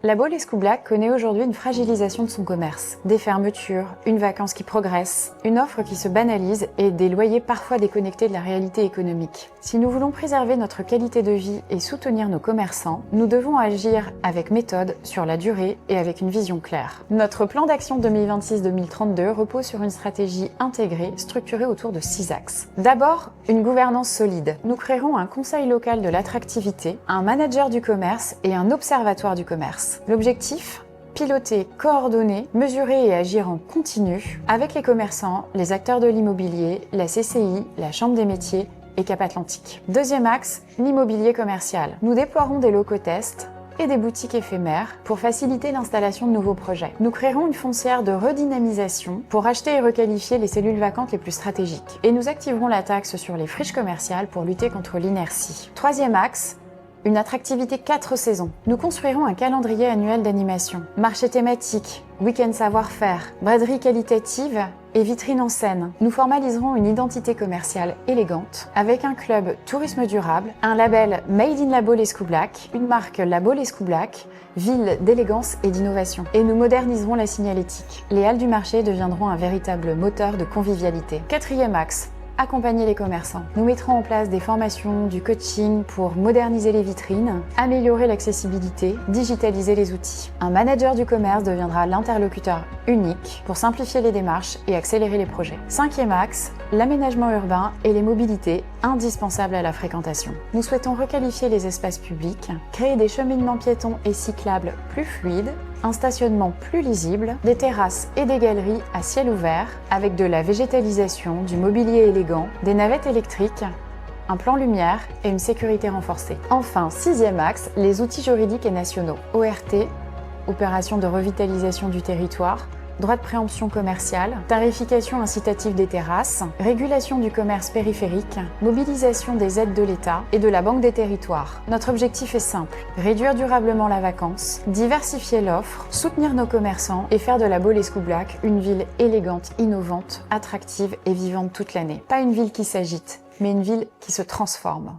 La Baule-Escoublac connaît aujourd'hui une fragilisation de son commerce. Des fermetures, une vacance qui progresse, une offre qui se banalise et des loyers parfois déconnectés de la réalité économique. Si nous voulons préserver notre qualité de vie et soutenir nos commerçants, nous devons agir avec méthode, sur la durée et avec une vision claire. Notre plan d'action 2026-2032 repose sur une stratégie intégrée, structurée autour de 6 axes. D'abord, une gouvernance solide. Nous créerons un conseil local de l'attractivité, un manager du commerce et un observatoire du commerce. L'objectif ? Piloter, coordonner, mesurer et agir en continu avec les commerçants, les acteurs de l'immobilier, la CCI, la Chambre des métiers et Cap Atlantique. Deuxième axe, l'immobilier commercial. Nous déploierons des locaux tests et des boutiques éphémères pour faciliter l'installation de nouveaux projets. Nous créerons une foncière de redynamisation pour acheter et requalifier les cellules vacantes les plus stratégiques. Et nous activerons la taxe sur les friches commerciales pour lutter contre l'inertie. Troisième axe, une attractivité 4 saisons. Nous construirons un calendrier annuel d'animation, marché thématique, week-end savoir-faire, braderie qualitative et vitrine en scène. Nous formaliserons une identité commerciale élégante avec un club tourisme durable, un label Made in La Baule-Escoublac, une marque La Baule-Escoublac, ville d'élégance et d'innovation. Et nous moderniserons la signalétique. Les halles du marché deviendront un véritable moteur de convivialité. Quatrième axe, accompagner les commerçants. Nous mettrons en place des formations, du coaching pour moderniser les vitrines, améliorer l'accessibilité, digitaliser les outils. Un manager du commerce deviendra l'interlocuteur unique pour simplifier les démarches et accélérer les projets. Cinquième axe, l'aménagement urbain et les mobilités indispensables à la fréquentation. Nous souhaitons requalifier les espaces publics, créer des cheminements piétons et cyclables plus fluides, un stationnement plus lisible, des terrasses et des galeries à ciel ouvert, avec de la végétalisation, du mobilier élégant, des navettes électriques, un plan lumière et une sécurité renforcée. Enfin, sixième axe, les outils juridiques et nationaux. ORT, opération de revitalisation du territoire, droit de préemption commerciale, tarification incitative des terrasses, régulation du commerce périphérique, mobilisation des aides de l'État et de la Banque des territoires. Notre objectif est simple, réduire durablement la vacance, diversifier l'offre, soutenir nos commerçants et faire de la Baule-Escoublac une ville élégante, innovante, attractive et vivante toute l'année. Pas une ville qui s'agite, mais une ville qui se transforme.